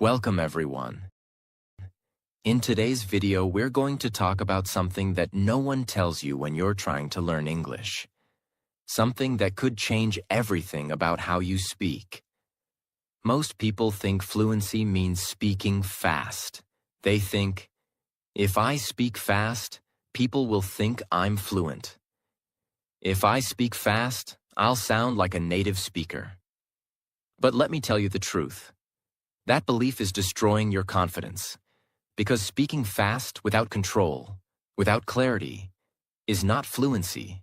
Welcome everyone. In today's video, we're going to talk about something that no one tells you when you're trying to learn English. Something that could change everything about how you speak. Most people think fluency means speaking fast. They think, if I speak fast, people will think I'm fluent. If I speak fast, I'll sound like a native speaker. But let me tell you the truth. That belief is destroying your confidence, because speaking fast without control, without clarity, is not fluency.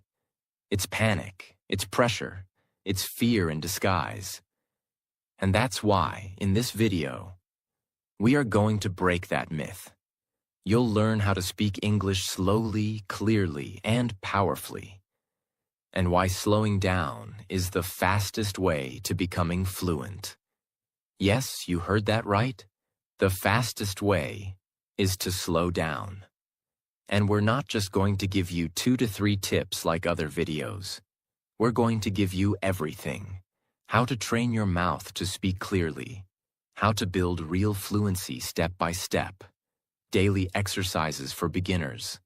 It's panic, it's pressure, it's fear in disguise. And that's why, in this video, we are going to break that myth. You'll learn how to speak English slowly, clearly, and powerfully, and why slowing down is the fastest way to becoming fluent. Yes, you heard that right. The fastest way is to slow down. And we're not just going to give you 2 to 3 tips like other videos. We're going to give you everything. How to train your mouth to speak clearly. How to build real fluency step by step. Daily exercises for beginners.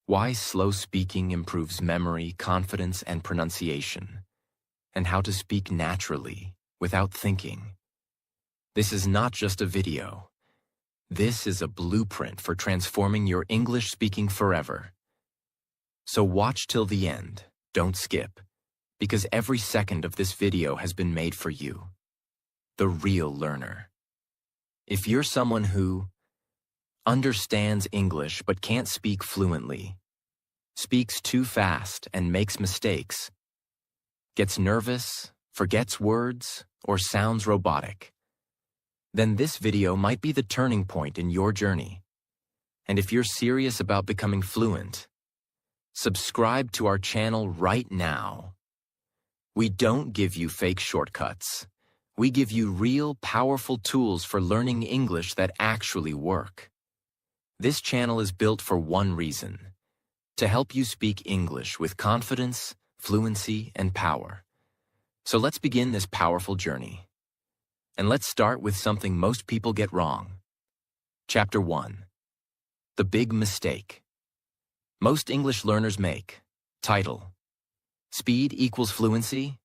Why slow speaking improves memory, confidence, and pronunciation. And how to speak naturally, without thinking. This is not just a video. This is a blueprint for transforming your English speaking forever. So watch till the end, don't skip, because every second of this video has been made for you, the real learner. If you're someone who understands English but can't speak fluently, speaks too fast and makes mistakes, gets nervous, forgets words, or sounds robotic, then this video might be the turning point in your journey. And if you're serious about becoming fluent, subscribe to our channel right now. We don't give you fake shortcuts. We give you real, powerful tools for learning English that actually work. This channel is built for one reason: to help you speak English with confidence, fluency, and power. So let's begin this powerful journey. And let's start with something most people get wrong. Chapter 1. The big mistake most English learners make. Title: Speed equals fluency?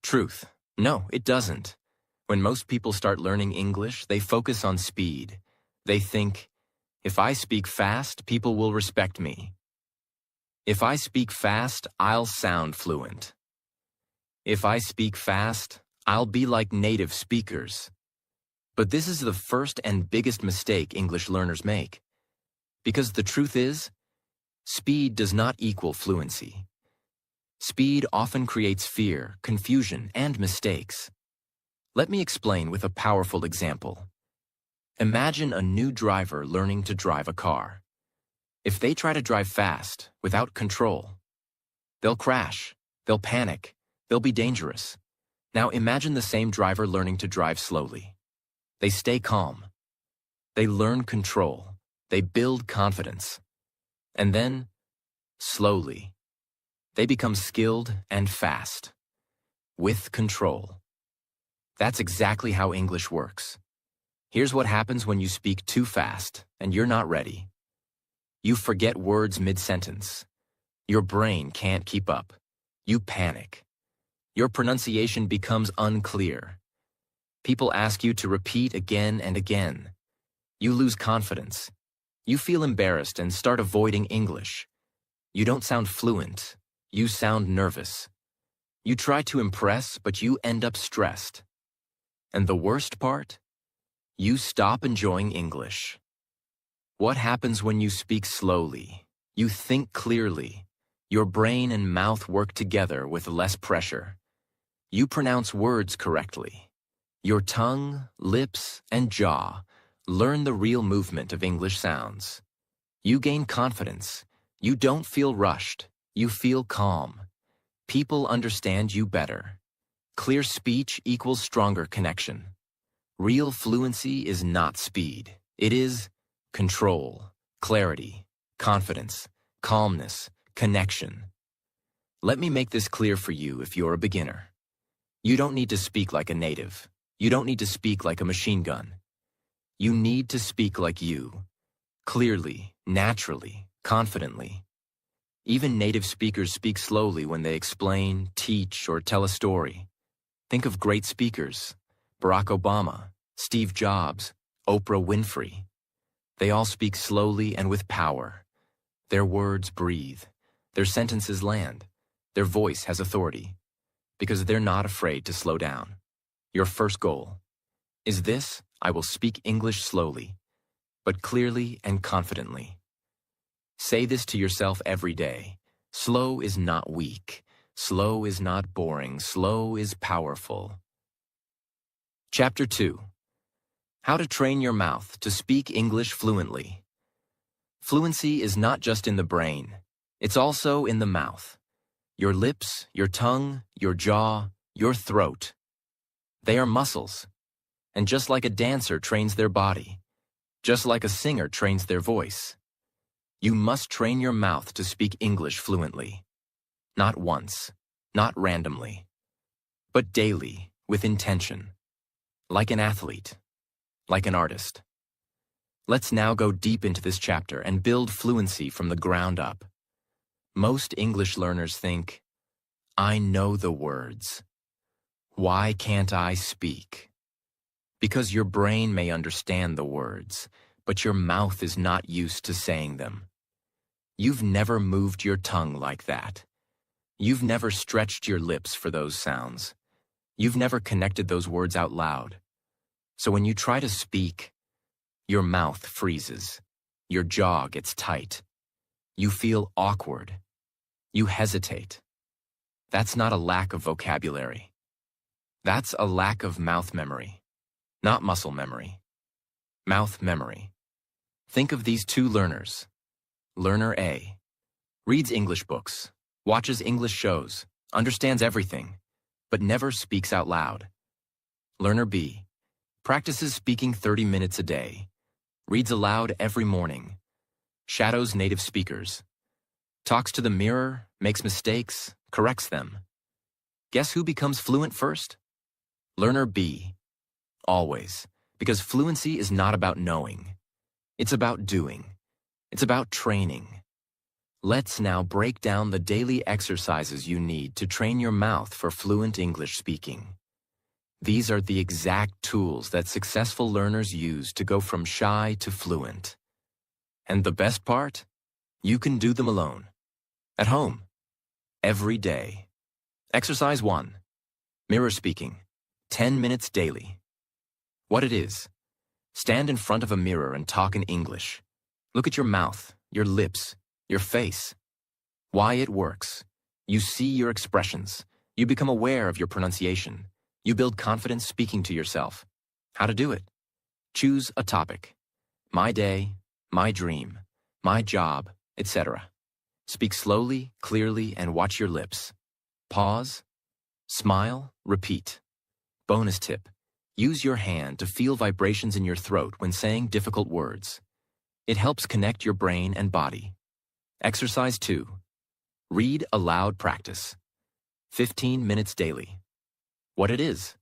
Truth: no, it doesn't. When most people start learning English, they focus on speed. They think, if I speak fast, people will respect me. If I speak fast, I'll sound fluent. If I speak fast, I'll be like native speakers. But this is the first and biggest mistake English learners make. Because the truth is, speed does not equal fluency. Speed often creates fear, confusion, and mistakes. Let me explain with a powerful example. Imagine a new driver learning to drive a car. If they try to drive fast, without control, they'll crash, they'll panic, they'll be dangerous. Now imagine the same driver learning to drive slowly. They stay calm. They learn control. They build confidence. And then, slowly, they become skilled and fast, with control. That's exactly how English works. Here's what happens when you speak too fast and you're not ready. You forget words mid-sentence. Your brain can't keep up. You panic. Your pronunciation becomes unclear. People ask you to repeat again and again. You lose confidence. You feel embarrassed and start avoiding English. You don't sound fluent. You sound nervous. You try to impress, but you end up stressed. And the worst part? You stop enjoying English. What happens when you speak slowly? You think clearly. Your brain and mouth work together with less pressure. You pronounce words correctly. Your tongue, lips, and jaw learn the real movement of English sounds. You gain confidence. You don't feel rushed. You feel calm. People understand you better. Clear speech equals stronger connection. Real fluency is not speed. It is control, clarity, confidence, calmness, connection. Let me make this clear for you if you're a beginner. You don't need to speak like a native. You don't need to speak like a machine gun. You need to speak like you, clearly, naturally, confidently. Even native speakers speak slowly when they explain, teach, or tell a story. Think of great speakers: Barack Obama, Steve Jobs, Oprah Winfrey. They all speak slowly and with power. Their words breathe. Their sentences land. Their voice has authority, because they're not afraid to slow down. Your first goal is this: I will speak English slowly, but clearly and confidently. Say this to yourself every day. Slow is not weak. Slow is not boring. Slow is powerful. Chapter 2. How to train your mouth to speak English fluently. Fluency is not just in the brain. It's also in the mouth. Your lips, your tongue, your jaw, your throat. They are muscles. And just like a dancer trains their body, just like a singer trains their voice, you must train your mouth to speak English fluently. Not once, not randomly, but daily, with intention. Like an athlete, like an artist. Let's now go deep into this chapter and build fluency from the ground up. Most English learners think, I know the words. Why can't I speak? Because your brain may understand the words, but your mouth is not used to saying them. You've never moved your tongue like that. You've never stretched your lips for those sounds. You've never connected those words out loud. So when you try to speak, your mouth freezes. Your jaw gets tight. You feel awkward. You hesitate. That's not a lack of vocabulary. That's a lack of mouth memory, not muscle memory. Mouth memory. Think of these two learners. Learner A reads English books, watches English shows, understands everything, but never speaks out loud. Learner B practices speaking 30 minutes a day, reads aloud every morning, shadows native speakers, talks to the mirror, makes mistakes, corrects them. Guess who becomes fluent first? Learner B. Always, because fluency is not about knowing. It's about doing. It's about training. Let's now break down the daily exercises you need to train your mouth for fluent English speaking. These are the exact tools that successful learners use to go from shy to fluent. And the best part? You can do them alone. At home. Every day. Exercise 1. Mirror speaking. 10 minutes daily. What it is: stand in front of a mirror and talk in English. Look at your mouth, your lips, your face. Why it works: you see your expressions. You become aware of your pronunciation. You build confidence speaking to yourself. How to do it? Choose a topic. My day, my dream, my job, etc. Speak slowly, clearly, and watch your lips. Pause. Smile. Repeat. Bonus tip: use your hand to feel vibrations in your throat when saying difficult words. It helps connect your brain and body. Exercise 2. Read aloud practice. 15 minutes daily. What it is: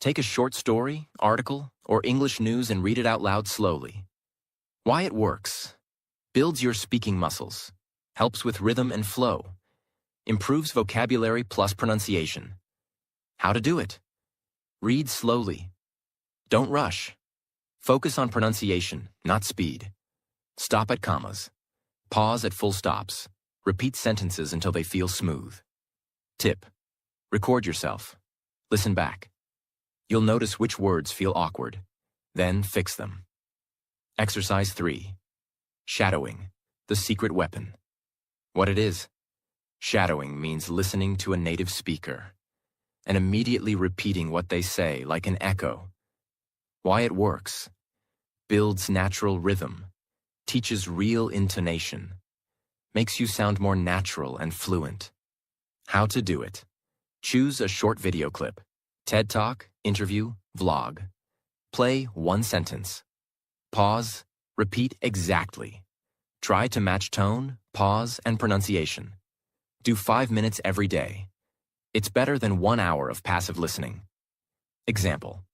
take a short story, article, or English news and read it out loud slowly. Why it works: builds your speaking muscles, helps with rhythm and flow, improves vocabulary plus pronunciation. How to do it: read slowly. Don't rush. Focus on pronunciation, not speed. Stop at commas. Pause at full stops. Repeat sentences until they feel smooth. Tip: record yourself. Listen back. You'll notice which words feel awkward. Then fix them. Exercise 3. Shadowing, the secret weapon. What it is: shadowing means listening to a native speaker and immediately repeating what they say like an echo. Why it works: builds natural rhythm, teaches real intonation, makes you sound more natural and fluent. How to do it: choose a short video clip, TED Talk, interview, vlog. Play one sentence. Pause, repeat exactly. Try to match tone, pause, and pronunciation. Do 5 minutes every day. It's better than 1 hour of passive listening. Example: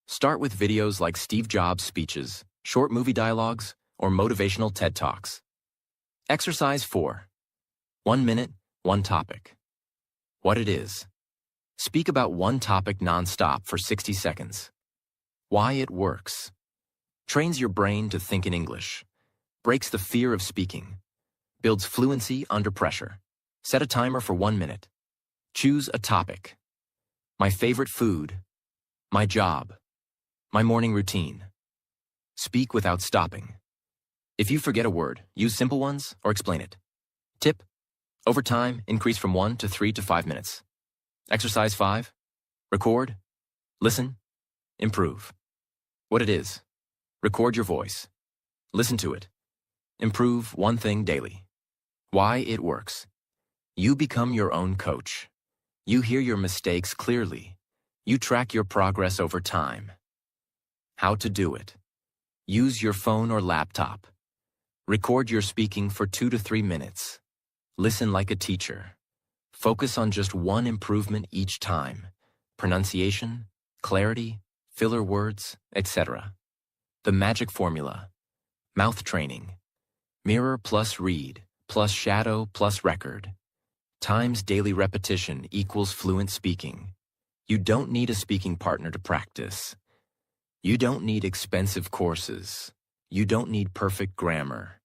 start with videos like Steve Jobs' speeches, short movie dialogues, or motivational TED Talks. Exercise 4. 1 minute, one topic. What it is. Speak about one topic non-stop for 60 seconds. Why it works. Trains your brain to think in English. Breaks the fear of speaking. Builds fluency under pressure. Set a timer for 1 minute. Choose a topic. My favorite food. My job. My morning routine. Speak without stopping. If you forget a word, use simple ones or explain it. Tip: over time, increase from 1 to 3 to 5 minutes. Exercise 5. Record. Listen. Improve. What it is. Record your voice. Listen to it. Improve one thing daily. Why it works. You become your own coach. You hear your mistakes clearly. You track your progress over time. How to do it. Use your phone or laptop. Record your speaking for 2 to 3 minutes. Listen like a teacher. Focus on just one improvement each time. Pronunciation, clarity, filler words, etc. The magic formula. Mouth training. Mirror plus read, plus shadow plus record. Times daily repetition equals fluent speaking. You don't need a speaking partner to practice. You don't need expensive courses. You don't need perfect grammar.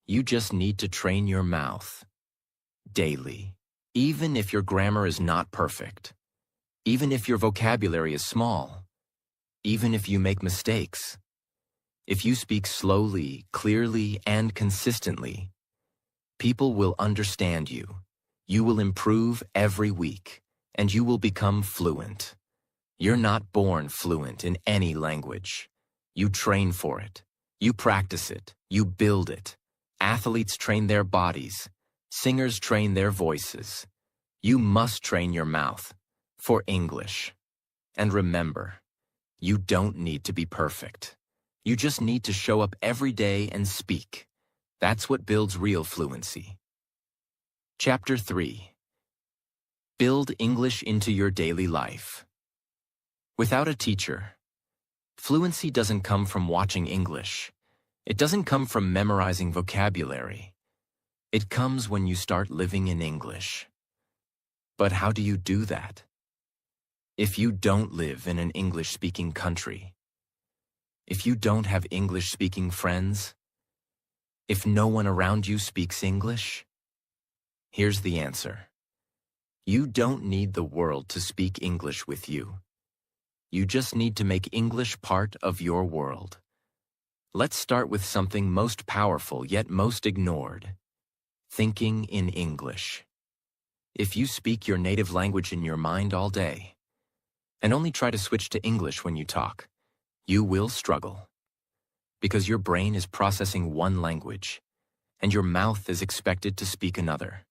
You just need to train your mouth. Daily. Even if your grammar is not perfect. Even if your vocabulary is small. Even if you make mistakes. If you speak slowly, clearly, and consistently, people will understand you. You will improve every week, and you will become fluent. You're not born fluent in any language. You train for it. You practice it. You build it. Athletes train their bodies. Singers train their voices. You must train your mouth for English. And remember, you don't need to be perfect. You just need to show up every day and speak. That's what builds real fluency. Chapter 3. Build English into your daily life. Without a teacher, fluency doesn't come from watching English. It doesn't come from memorizing vocabulary. It comes when you start living in English. But how do you do that? If you don't live in an English-speaking country, if you don't have English-speaking friends, if no one around you speaks English, here's the answer. You don't need the world to speak English with you. You just need to make English part of your world. Let's start with something most powerful yet most ignored. Thinking in English. If you speak your native language in your mind all day, and only try to switch to English when you talk, you will struggle. Because your brain is processing one language, and your mouth is expected to speak another.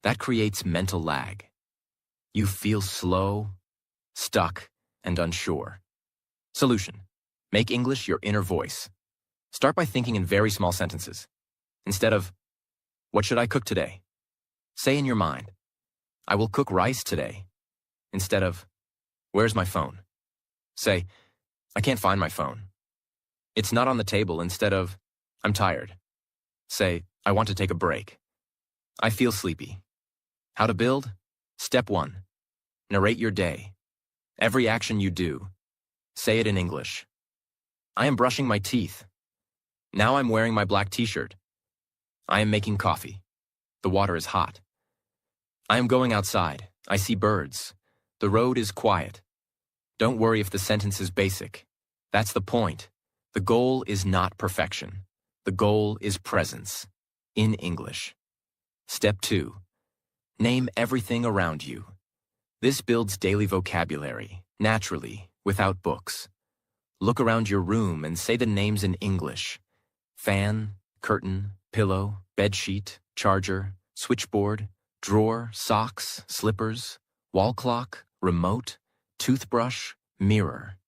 That creates mental lag. You feel slow, stuck, and unsure. Solution. Make English your inner voice. Start by thinking in very small sentences. Instead of, "What should I cook today?" Say in your mind, "I will cook rice today." Instead of, "Where's my phone?" Say, "I can't find my phone." It's not on the table. Instead of, "I'm tired." Say, "I want to take a break." I feel sleepy. How to build? Step 1. Narrate your day. Every action you do. Say it in English. I am brushing my teeth. Now I'm wearing my black t-shirt. I am making coffee. The water is hot. I am going outside. I see birds. The road is quiet. Don't worry if the sentence is basic. That's the point. The goal is not perfection. The goal is presence. In English. Step 2. Name everything around you. This builds daily vocabulary, naturally, without books. Look around your room and say the names in English. Fan, curtain, pillow, bedsheet, charger, switchboard, drawer, socks, slippers, wall clock, remote, toothbrush, mirror.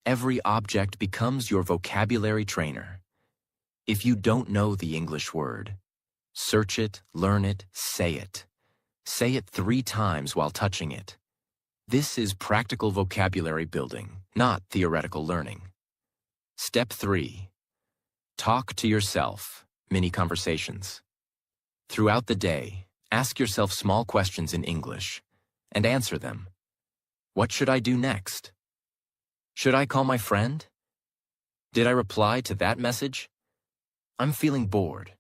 Every object becomes your vocabulary trainer. If you don't know the English word, search it, learn it, say it. Say it 3 times while touching it. This is practical vocabulary building, not theoretical learning. Step 3. Talk to yourself, mini conversations. Throughout the day, ask yourself small questions in English and answer them. What should I do next? Should I call my friend? Did I reply to that message? I'm feeling bored.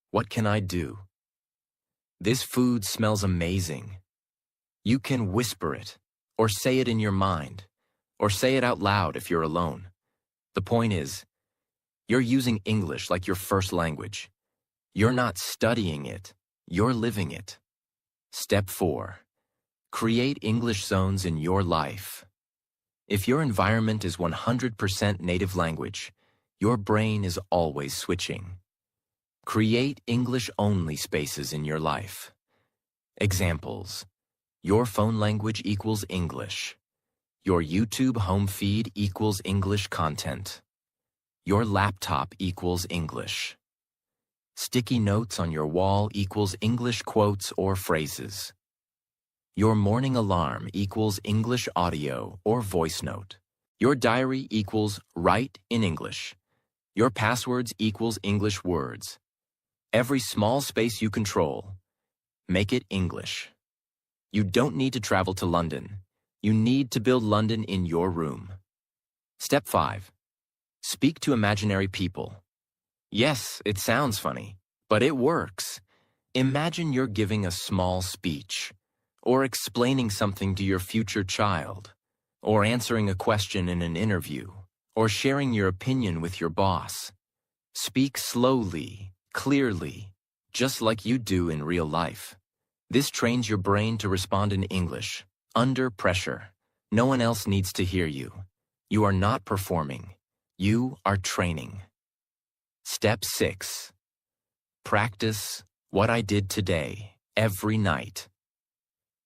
What can I do? This food smells amazing. You can whisper it, or say it in your mind, or say it out loud if you're alone. The point is, you're using English like your first language. You're not studying it, you're living it. Step 4. Create English zones in your life. If your environment is 100% native language, your brain is always switching. Create English-only spaces in your life. Examples: your phone language equals English. Your YouTube home feed equals English content. Your laptop equals English. Sticky notes on your wall equals English quotes or phrases. Your morning alarm equals English audio or voice note. Your diary equals write in English. Your passwords equals English words. Every small space you control, make it English. You don't need to travel to London. You need to build London in your room. Step 5. Speak to imaginary people. Yes, it sounds funny, but it works. Imagine you're giving a small speech, or explaining something to your future child, or answering a question in an interview, or sharing your opinion with your boss. Speak slowly, clearly, just like you do in real life. This trains your brain to respond in English, under pressure. No one else needs to hear you. You are not performing. You are training. Step 6. Practice what I did today, every night.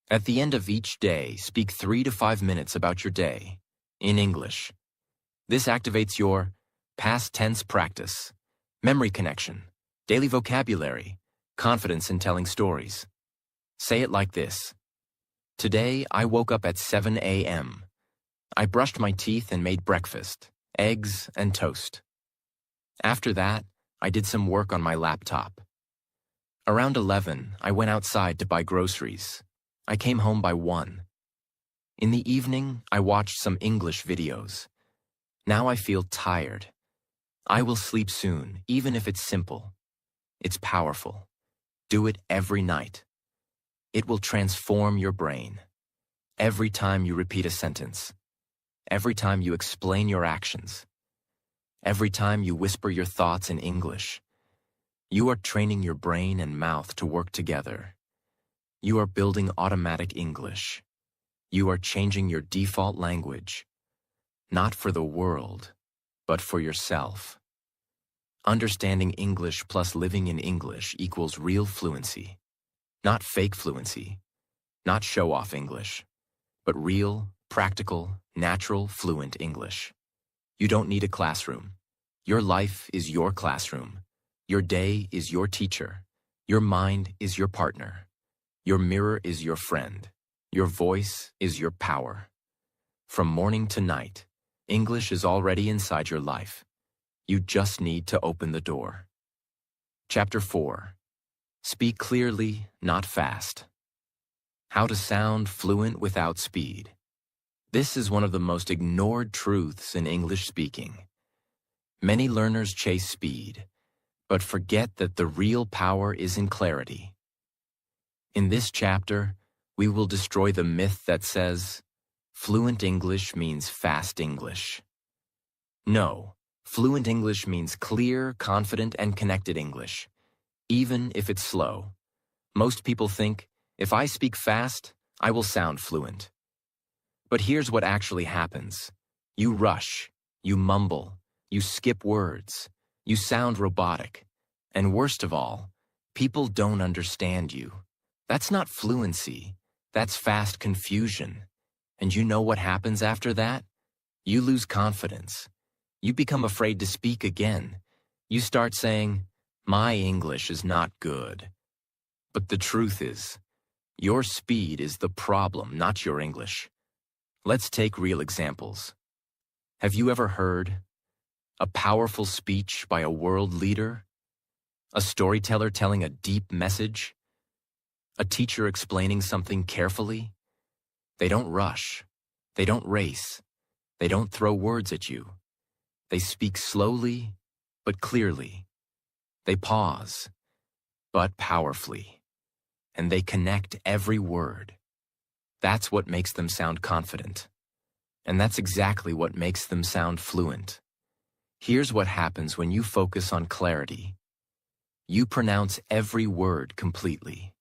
At the end of each day, speak 3 to 5 minutes about your day, in English. This activates your past tense practice, memory connection, daily vocabulary, confidence in telling stories. Say it like this. Today, I woke up at 7 a.m. I brushed my teeth and made breakfast, eggs and toast. After that, I did some work on my laptop. Around 11, I went outside to buy groceries. I came home by 1. In the evening, I watched some English videos. Now I feel tired. I will sleep soon, even if it's simple. It's powerful. Do it every night. It will transform your brain. Every time you repeat a sentence. Every time you explain your actions. Every time you whisper your thoughts in English. You are training your brain and mouth to work together. You are building automatic English. You are changing your default language. Not for the world, but for yourself. Understanding English plus living in English equals real fluency. Not fake fluency. Not show-off English. But real, practical, natural, fluent English. You don't need a classroom. Your life is your classroom. Your day is your teacher. Your mind is your partner. Your mirror is your friend. Your voice is your power. From morning to night, English is already inside your life. You just need to open the door. Chapter 4. Speak clearly, not fast. How to sound fluent without speed. This is one of the most ignored truths in English speaking. Many learners chase speed, but forget that the real power is in clarity. In this chapter, we will destroy the myth that says, fluent English means fast English. No, fluent English means clear, confident, and connected English, even if it's slow. Most people think, if I speak fast, I will sound fluent. But here's what actually happens. You rush, you mumble, you skip words, you sound robotic, and worst of all, people don't understand you. That's not fluency, that's fast confusion. And you know what happens after that? You lose confidence. You become afraid to speak again. You start saying, my English is not good. But the truth is, your speed is the problem, not your English. Let's take real examples. Have you ever heard, A powerful speech by a world leader? A storyteller telling a deep message? A teacher explaining something carefully? They don't rush. They don't race. They don't throw words at you. They speak slowly, but clearly. They pause, but powerfully. And they connect every word. That's what makes them sound confident. And that's exactly what makes them sound fluent. Here's what happens when you focus on clarity. You pronounce every word completely.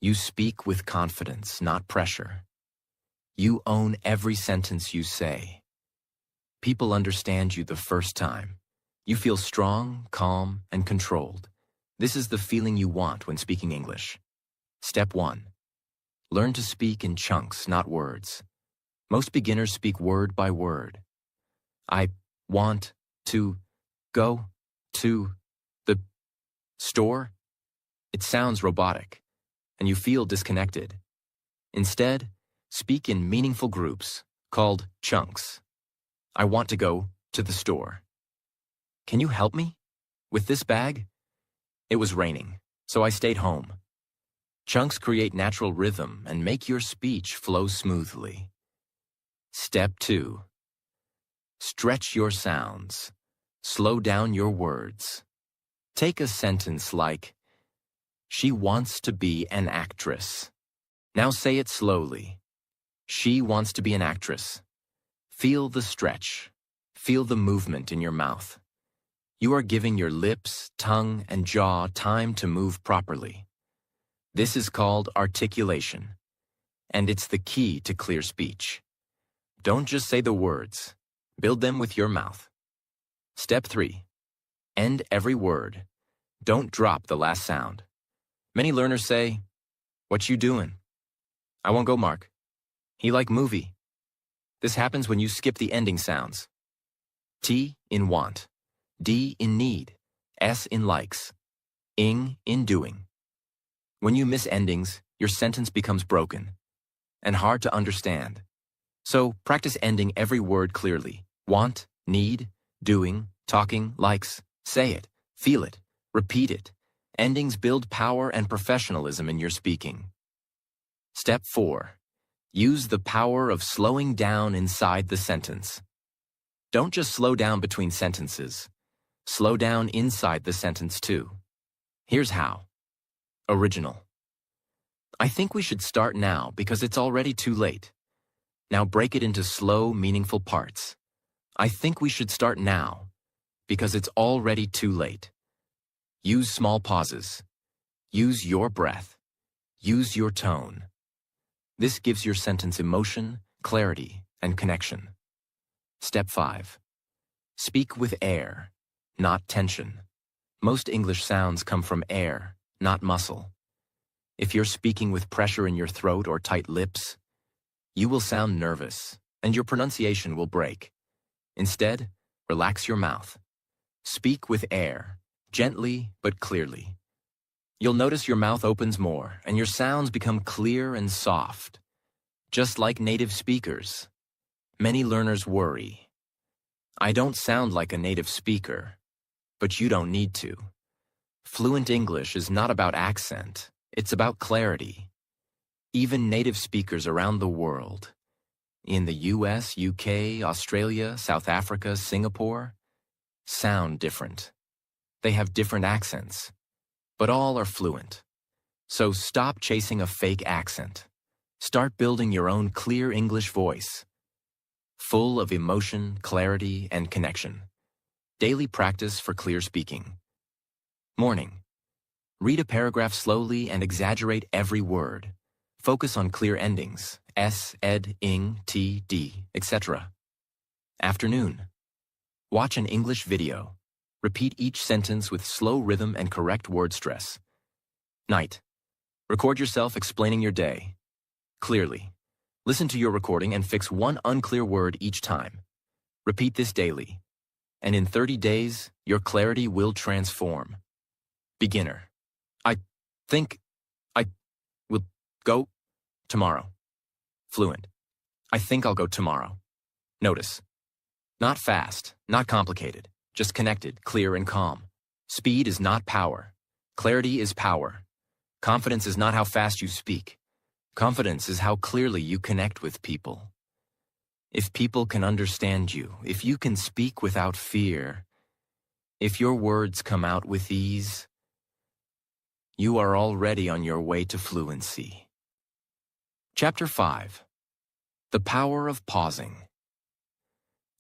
You speak with confidence, not pressure. You own every sentence you say. People understand you the first time. You feel strong, calm, and controlled. This is the feeling you want when speaking English. Step 1. Learn to speak in chunks, not words. Most beginners speak word by word. I want to go to the store. It sounds robotic, and you feel disconnected. Instead, speak in meaningful groups, called chunks. I want to go to the store. Can you help me with this bag? It was raining, so I stayed home. Chunks create natural rhythm and make your speech flow smoothly. Step 2. Stretch your sounds. Slow down your words. Take a sentence like, she wants to be an actress. Now say it slowly. She wants to be an actress. Feel the stretch. Feel the movement in your mouth. You are giving your lips, tongue, and jaw time to move properly. This is called articulation, and it's the key to clear speech. Don't just say the words. Build them with your mouth. Step 3. End every word. Don't drop the last sound. Many learners say, "What you doing?" "I won't go, Mark." "He like movie." This happens when you skip the ending sounds. T in want, D in need, S in likes, ing in doing. When you miss endings, your sentence becomes broken and hard to understand. So practice ending every word clearly. Want, need, doing, talking, likes. Say it, feel it, repeat it. Endings build power and professionalism in your speaking. Step 4. Use the power of slowing down inside the sentence. Don't just slow down between sentences. Slow down inside the sentence too. Here's how. Original. I think we should start now because it's already too late. Now break it into slow, meaningful parts. I think we should start now because it's already too late. Use small pauses. Use your breath. Use your tone. This gives your sentence emotion, clarity, and connection. Step 5. Speak with air, not tension. Most English sounds come from air, not muscle. If you're speaking with pressure in your throat or tight lips, you will sound nervous, and your pronunciation will break. Instead, relax your mouth. Speak with air, gently but clearly. You'll notice your mouth opens more, and your sounds become clear and soft. Just like native speakers. Many learners worry. I don't sound like a native speaker, but you don't need to. Fluent English is not about accent, it's about clarity. Even native speakers around the world, in the US, UK, Australia, South Africa, Singapore, sound different. They have different accents, but all are fluent. So stop chasing a fake accent. Start building your own clear English voice, full of emotion, clarity, and connection. Daily practice for clear speaking. Morning. Read a paragraph slowly and exaggerate every word. Focus on clear endings, s, ed, ing, t, d, etc. Afternoon. Watch an English video. Repeat each sentence with slow rhythm and correct word stress. Night. Record yourself explaining your day. Clearly. Listen to your recording and fix one unclear word each time. Repeat this daily. And in 30 days, your clarity will transform. Beginner. I think I will go tomorrow. Fluent. I think I'll go tomorrow. Notice. Not fast, not complicated, just connected, clear, and calm. Speed is not power. Clarity is power. Confidence is not how fast you speak. Confidence is how clearly you connect with people. If people can understand you, if you can speak without fear, if your words come out with ease, you are already on your way to fluency. Chapter 5. The Power of Pausing.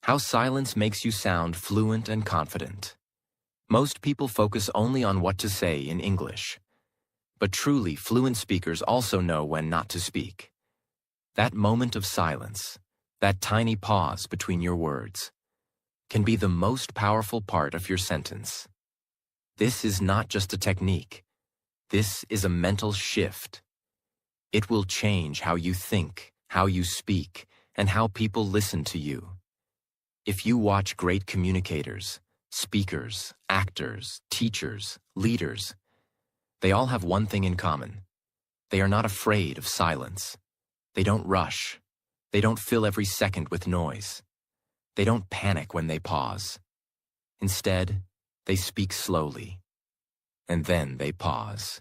How silence makes you sound fluent and confident. Most people focus only on what to say in English. But truly, fluent speakers also know when not to speak. That moment of silence, that tiny pause between your words, can be the most powerful part of your sentence. This is not just a technique. This is a mental shift. It will change how you think, how you speak, and how people listen to you. If you watch great communicators, speakers, actors, teachers, leaders, they all have one thing in common. They are not afraid of silence. They don't rush. They don't fill every second with noise. They don't panic when they pause. Instead, they speak slowly. And then they pause.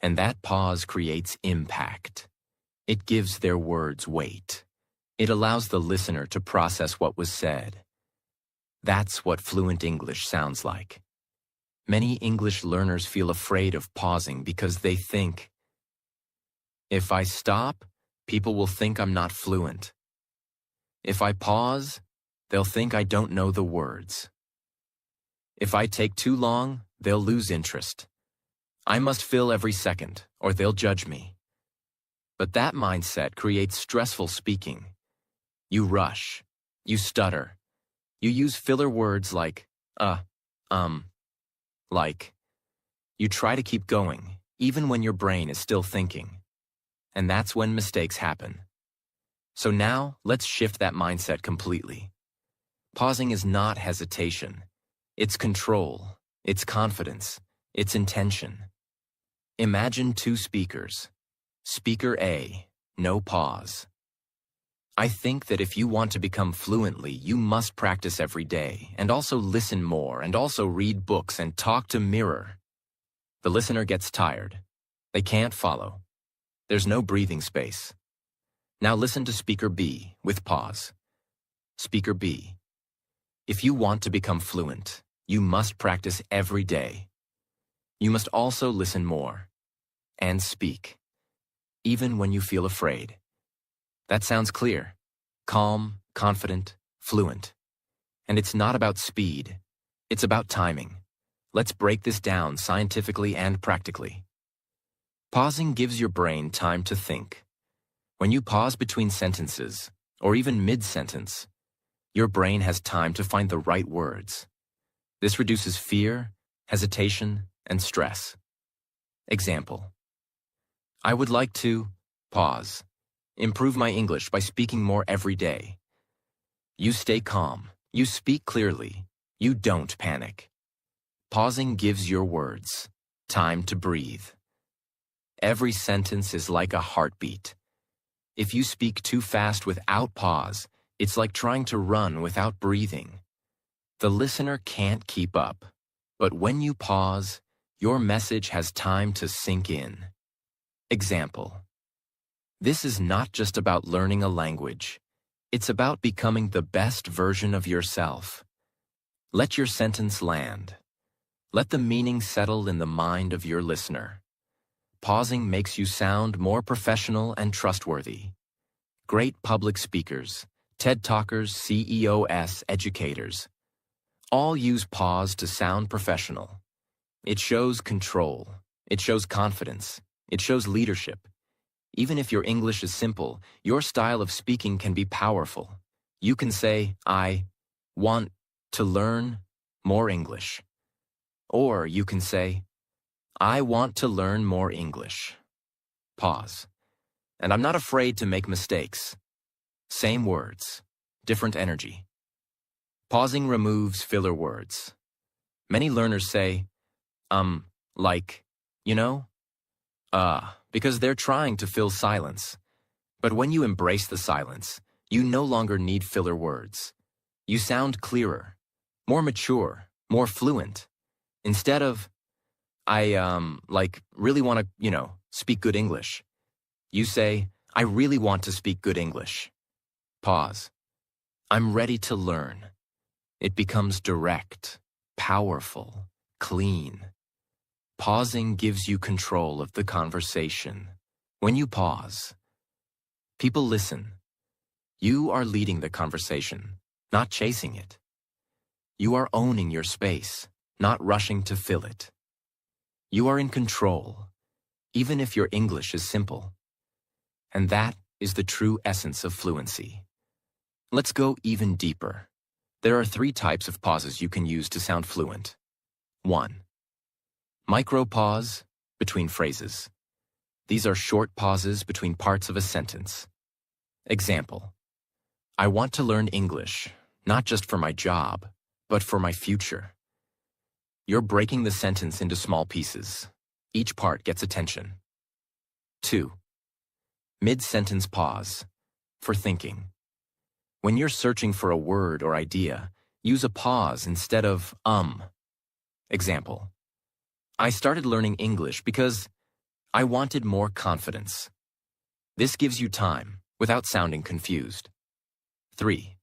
And that pause creates impact. It gives their words weight. It allows the listener to process what was said. That's what fluent English sounds like. Many English learners feel afraid of pausing because they think, if I stop, people will think I'm not fluent. If I pause, they'll think I don't know the words. If I take too long, they'll lose interest. I must fill every second, or they'll judge me. But that mindset creates stressful speaking. You rush. You stutter. You use filler words like, like. You try to keep going, even when your brain is still thinking. And that's when mistakes happen. So now, let's shift that mindset completely. Pausing is not hesitation. It's control. It's confidence. It's intention. Imagine two speakers. Speaker A, no pause. I think that if you want to become fluently, you must practice every day, and also listen more, and also read books and talk to mirror. The listener gets tired. They can't follow. There's no breathing space. Now listen to Speaker B with pause. Speaker B. If you want to become fluent, you must practice every day. You must also listen more and speak, even when you feel afraid. That sounds clear, calm, confident, fluent. And it's not about speed. It's about timing. Let's break this down scientifically and practically. Pausing gives your brain time to think. When you pause between sentences, or even mid-sentence, your brain has time to find the right words. This reduces fear, hesitation, and stress. Example. I would like to pause. Improve my English by speaking more every day. You stay calm. You speak clearly. You don't panic. Pausing gives your words time to breathe. Every sentence is like a heartbeat. If you speak too fast without pause, it's like trying to run without breathing. The listener can't keep up. But when you pause, your message has time to sink in. Example. This is not just about learning a language. It's about becoming the best version of yourself. Let your sentence land. Let the meaning settle in the mind of your listener. Pausing makes you sound more professional and trustworthy. Great public speakers, TED Talkers, CEOs, educators, all use pause to sound professional. It shows control. It shows confidence. It shows leadership. Even if your English is simple, your style of speaking can be powerful. You can say, I want to learn more English. Or you can say, I want to learn more English. Pause. And I'm not afraid to make mistakes. Same words, different energy. Pausing removes filler words. Many learners say, like, you know? Because they're trying to fill silence. But when you embrace the silence, you no longer need filler words. You sound clearer, more mature, more fluent. Instead of, really want to, speak good English. You say, I really want to speak good English. Pause. I'm ready to learn. It becomes direct, powerful, clean. Pausing gives you control of the conversation. When you pause, people listen. You are leading the conversation, not chasing it. You are owning your space, not rushing to fill it. You are in control, even if your English is simple. And that is the true essence of fluency. Let's go even deeper. There are 3 types of pauses you can use to sound fluent. 1. Micropause between phrases. These are short pauses between parts of a sentence. Example: I want to learn English, not just for my job, but for my future. You're breaking the sentence into small pieces. Each part gets attention. 2. Mid-sentence pause, for thinking. When you're searching for a word or idea, use a pause instead of Example: I started learning English because I wanted more confidence. This gives you time without sounding confused. 3.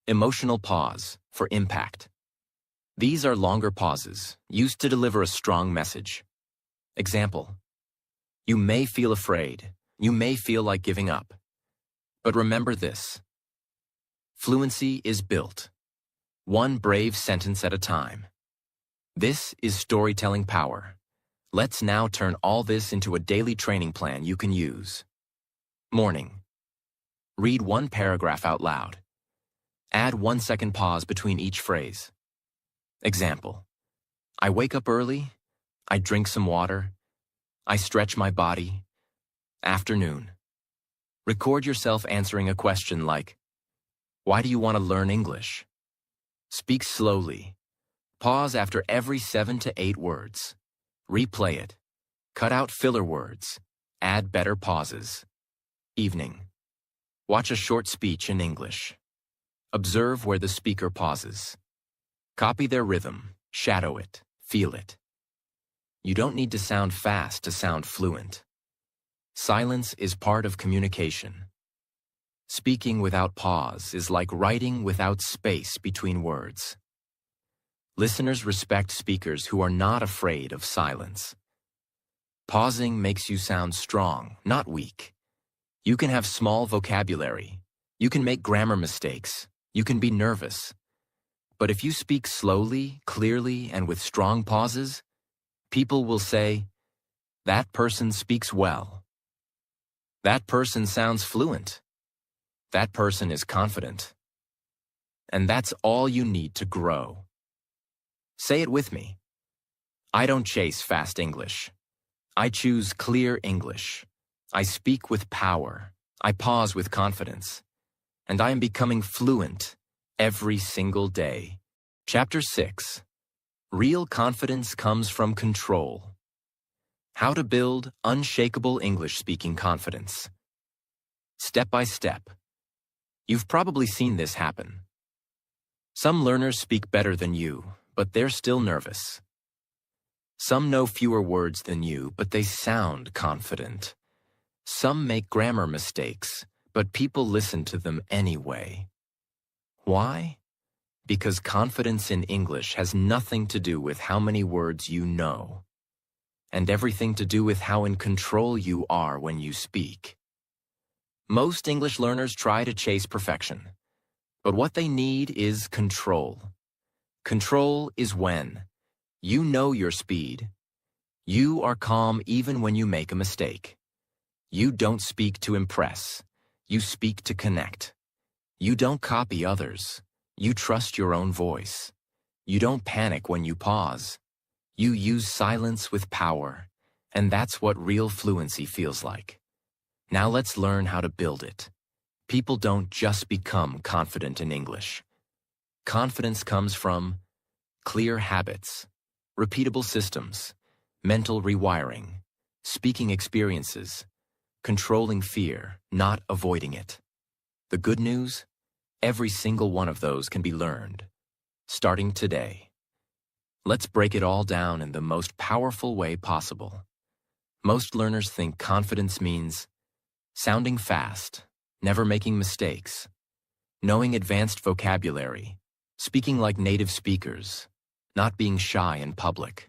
Emotional pause, for impact. These are longer pauses, used to deliver a strong message. Example: you may feel afraid, you may feel like giving up. But remember this: fluency is built, one brave sentence at a time. This is storytelling power. Let's now turn all this into a daily training plan you can use. Morning. Read 1 paragraph out loud. Add 1 second pause between each phrase. Example: I wake up early, I drink some water, I stretch my body. Afternoon. Record yourself answering a question like, why do you want to learn English? Speak slowly. Pause after every 7 to 8 words. Replay it. Cut out filler words. Add better pauses. Evening. Watch a short speech in English. Observe where the speaker pauses. Copy their rhythm, shadow it, feel it. You don't need to sound fast to sound fluent. Silence is part of communication. Speaking without pause is like writing without space between words. Listeners respect speakers who are not afraid of silence. Pausing makes you sound strong, not weak. You can have small vocabulary. You can make grammar mistakes. You can be nervous. But if you speak slowly, clearly, and with strong pauses, people will say, that person speaks well. That person sounds fluent. That person is confident. And that's all you need to grow. Say it with me. I don't chase fast English. I choose clear English. I speak with power. I pause with confidence. And I am becoming fluent every single day. Chapter 6. Real confidence comes from control. How to build unshakable English-speaking confidence. Step by step. You've probably seen this happen. Some learners speak better than you, but they're still nervous. Some know fewer words than you, but they sound confident. Some make grammar mistakes, but people listen to them anyway. Why? Because confidence in English has nothing to do with how many words you know, and everything to do with how in control you are when you speak. Most English learners try to chase perfection, but what they need is control. Control is when you know your speed. You are calm even when you make a mistake. You don't speak to impress. You speak to connect. You don't copy others. You trust your own voice. You don't panic when you pause. You use silence with power, and that's what real fluency feels like. Now let's learn how to build it. People don't just become confident in English. Confidence comes from clear habits, repeatable systems, mental rewiring, speaking experiences, controlling fear, not avoiding it. The good news? every single one of those can be learned, starting today. Let's break it all down in the most powerful way possible. Most learners think confidence means sounding fast, never making mistakes, knowing advanced vocabulary, speaking like native speakers, not being shy in public.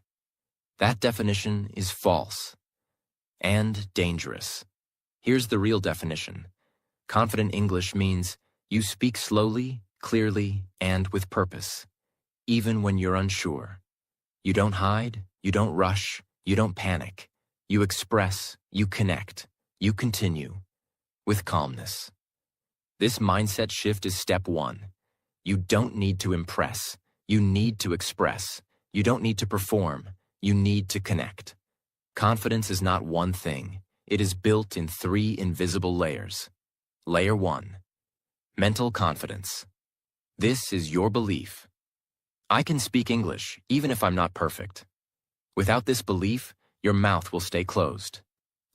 That definition is false and dangerous. Here's the real definition. Confident English means you speak slowly, clearly, and with purpose, even when you're unsure. You don't hide, you don't rush, you don't panic. You express, you connect, you continue, with calmness. This mindset shift is step one. You don't need to impress. You need to express. You don't need to perform. You need to connect. Confidence is not one thing. It is built in 3 invisible layers. Layer 1. Mental confidence. This is your belief. I can speak English, even if I'm not perfect. Without this belief, your mouth will stay closed.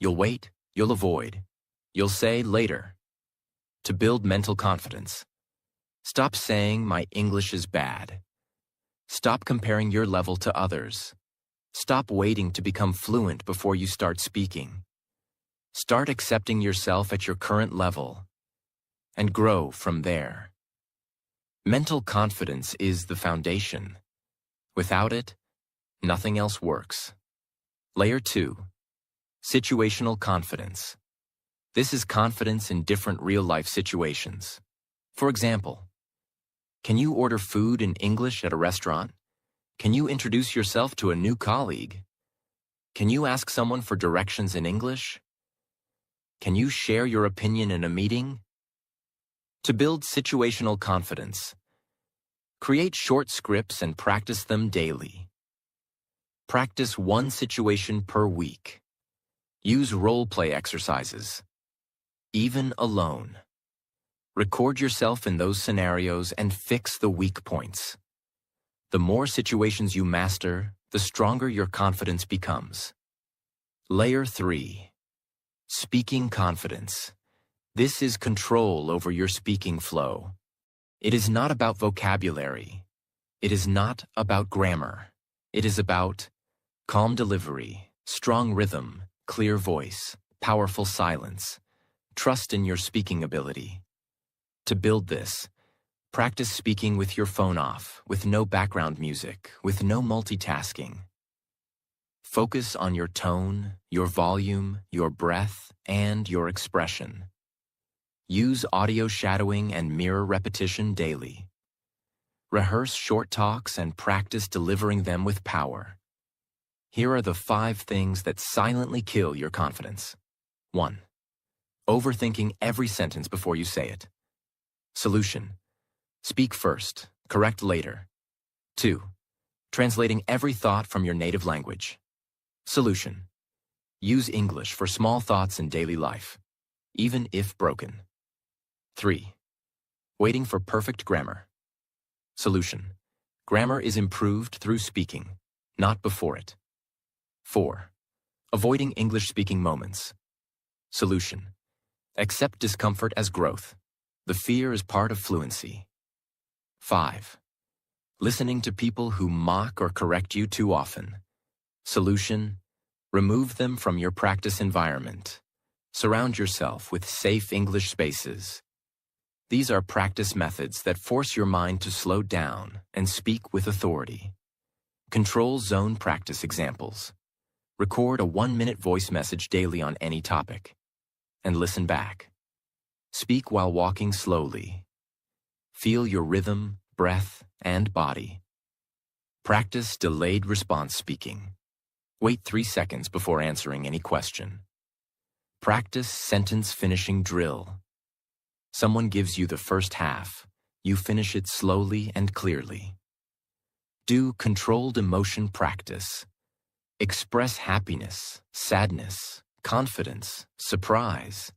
You'll wait, you'll avoid. You'll say later. To build mental confidence, stop saying my English is bad. Stop comparing your level to others. Stop waiting to become fluent before you start speaking. Start accepting yourself at your current level and grow from there. Mental confidence is the foundation. Without it, nothing else works. Layer 2. Situational confidence. This is confidence in different real-life situations. For example, can you order food in English at a restaurant? Can you introduce yourself to a new colleague? Can you ask someone for directions in English? Can you share your opinion in a meeting? To build situational confidence, create short scripts and practice them daily. Practice one situation per week. Use role-play exercises, even alone. Record yourself in those scenarios and fix the weak points. The more situations you master, the stronger your confidence becomes. Layer 3. Speaking confidence. This is control over your speaking flow. It is not about vocabulary. It is not about grammar. It is about calm delivery, strong rhythm, clear voice, powerful silence. Trust in your speaking ability. To build this, practice speaking with your phone off, with no background music, with no multitasking. Focus on your tone, your volume, your breath, and your expression. Use audio shadowing and mirror repetition daily. Rehearse short talks and practice delivering them with power. Here are the 5 things that silently kill your confidence. 1. Overthinking every sentence before you say it. Solution. Speak first, correct later. 2. Translating every thought from your native language. Solution. Use English for small thoughts in daily life, even if broken. 3. Waiting for perfect grammar. Solution. Grammar is improved through speaking, not before it. 4. Avoiding English-speaking moments. Solution. Accept discomfort as growth. The fear is part of fluency. 5. Listening to people who mock or correct you too often. Solution. Remove them from your practice environment. Surround yourself with safe English spaces. These are practice methods that force your mind to slow down and speak with authority. Control zone practice examples. Record a 1-minute voice message daily on any topic. And listen back. Speak while walking slowly. Feel your rhythm, breath, and body. Practice delayed response speaking. Wait 3 seconds before answering any question. Practice sentence finishing drill. Someone gives you the first half. You finish it slowly and clearly. Do controlled emotion practice. Express happiness, sadness, confidence, surprise,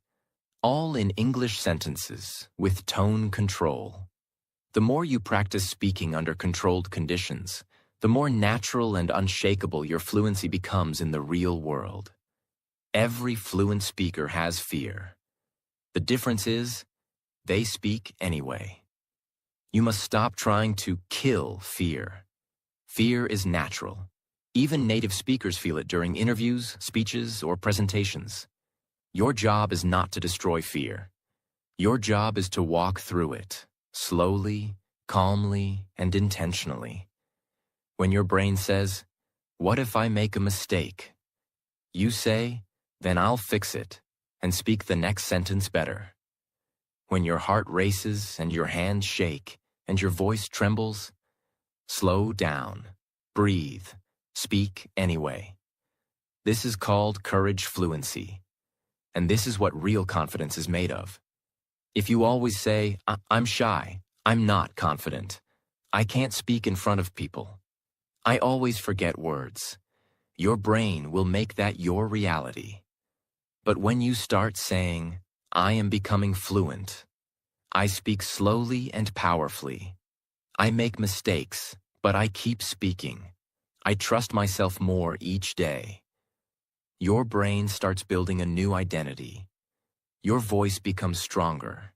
all in English sentences with tone control. The more you practice speaking under controlled conditions, the more natural and unshakable your fluency becomes in the real world. Every fluent speaker has fear. The difference is, they speak anyway. You must stop trying to kill fear. Fear is natural. Even native speakers feel it during interviews, speeches, or presentations. Your job is not to destroy fear. Your job is to walk through it, slowly, calmly, and intentionally. When your brain says, "What if I make a mistake?" you say, "Then I'll fix it," and speak the next sentence better. When your heart races and your hands shake and your voice trembles, slow down, breathe, speak anyway. This is called courage fluency, and this is what real confidence is made of. If you always say, "I'm shy, I'm not confident, I can't speak in front of people, I always forget words," your brain will make that your reality. But when you start saying, "I am becoming fluent, I speak slowly and powerfully, I make mistakes, but I keep speaking, I trust myself more each day," your brain starts building a new identity. Your voice becomes stronger.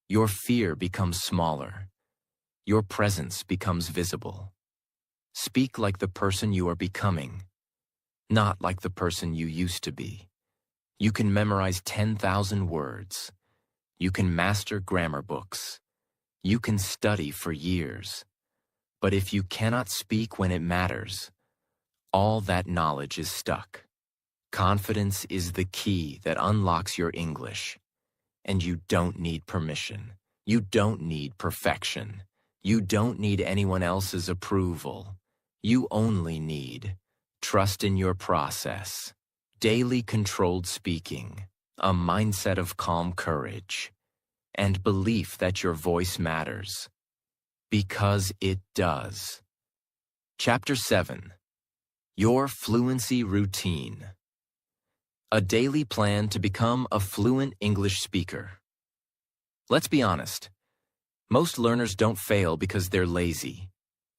Your fear becomes smaller. Your presence becomes visible. Speak like the person you are becoming, not like the person you used to be. You can memorize 10,000 words. You can master grammar books. You can study for years. But if you cannot speak when it matters, all that knowledge is stuck. Confidence is the key that unlocks your English. And you don't need permission. You don't need perfection. You don't need anyone else's approval. You only need trust in your process, daily controlled speaking, a mindset of calm courage, and belief that your voice matters. Because it does. Chapter 7. Your Fluency Routine. A daily plan to become a fluent English speaker. Let's be honest. Most learners don't fail because they're lazy.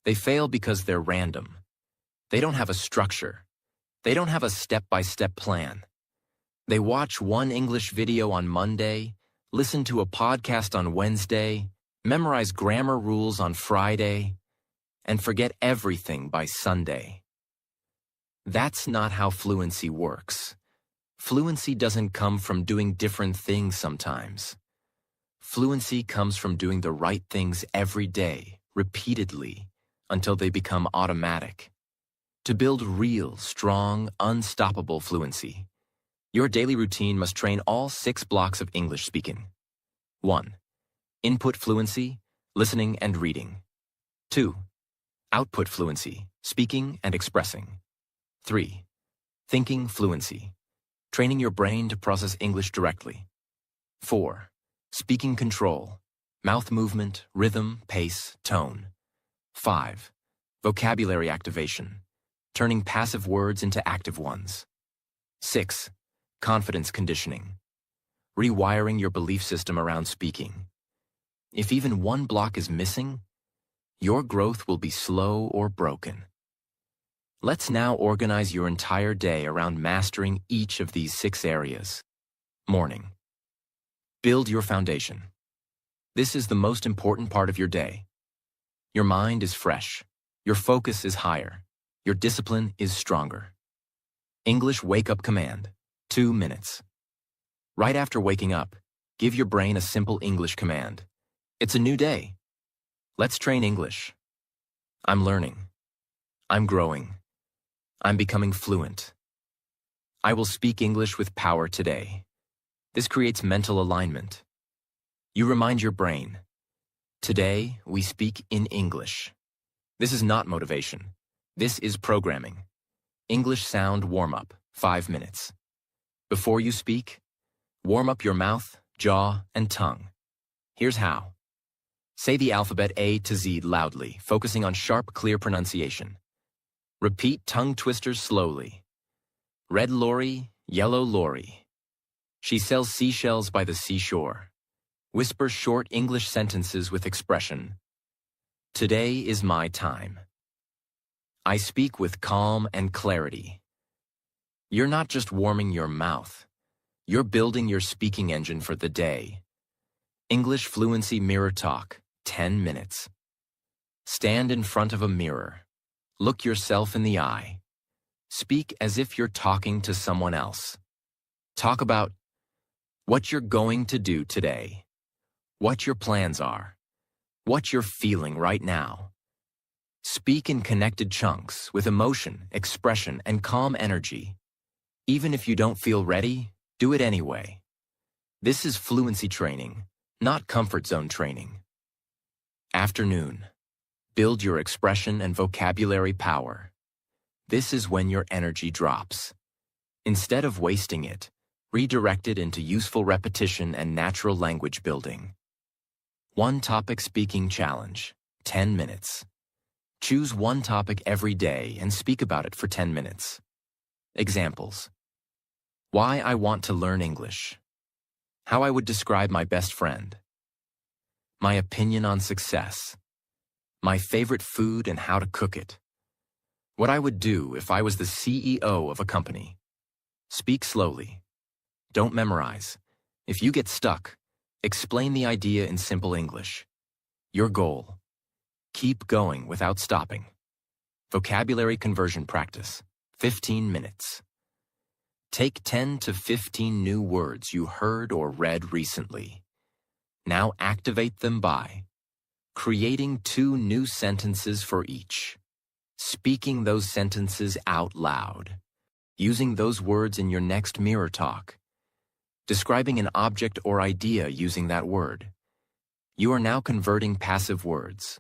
They fail because they're random. They don't have a structure. They don't have a step-by-step plan. They watch one English video on Monday, listen to a podcast on Wednesday, memorize grammar rules on Friday, and forget everything by Sunday. That's not how fluency works. Fluency doesn't come from doing different things sometimes. Fluency comes from doing the right things every day, repeatedly, until they become automatic. To build real, strong, unstoppable fluency, your daily routine must train all 6 blocks of English speaking. 1. Input fluency, listening and reading. 2. Output fluency, speaking and expressing. 3. Thinking fluency, training your brain to process English directly. 4. Speaking control, mouth movement, rhythm, pace, tone. 5. Vocabulary activation, turning passive words into active ones. 6. Confidence conditioning, rewiring your belief system around speaking. If even one block is missing, your growth will be slow or broken. Let's now organize your entire day around mastering each of these 6 areas. Morning. Build your foundation. This is the most important part of your day. Your mind is fresh. Your focus is higher. Your discipline is stronger. English wake-up command, 2 minutes. Right after waking up, give your brain a simple English command. It's a new day. Let's train English. I'm learning. I'm growing. I'm becoming fluent. I will speak English with power today. This creates mental alignment. You remind your brain, today we speak in English. This is not motivation. This is programming. English sound warm-up, 5 minutes. Before you speak, warm up your mouth, jaw, and tongue. Here's how. Say the alphabet A to Z loudly, focusing on sharp, clear pronunciation. Repeat tongue twisters slowly. Red lorry, yellow lorry. She sells seashells by the seashore. Whisper short English sentences with expression. Today is my time. I speak with calm and clarity. You're not just warming your mouth. You're building your speaking engine for the day. English Fluency Mirror Talk, 10 minutes. Stand in front of a mirror. Look yourself in the eye. Speak as if you're talking to someone else. Talk about what you're going to do today, what your plans are, what you're feeling right now. Speak in connected chunks with emotion, expression, and calm energy. Even if you don't feel ready, do it anyway. This is fluency training, not comfort zone training. Afternoon. Build your expression and vocabulary power. This is when your energy drops. Instead of wasting it, redirect it into useful repetition and natural language building. One topic speaking challenge, 10 minutes. Choose one topic every day and speak about it for 10 minutes. Examples. Why I want to learn English. How I would describe my best friend. My opinion on success. My favorite food and how to cook it. What I would do if I was the CEO of a company. Speak slowly. Don't memorize. If you get stuck, explain the idea in simple English. Your goal. Keep going without stopping. Vocabulary conversion practice, 15 minutes. Take 10 to 15 new words you heard or read recently. Now activate them by creating 2 new sentences for each. Speaking those sentences out loud. Using those words in your next mirror talk. Describing an object or idea using that word. You are now converting passive words,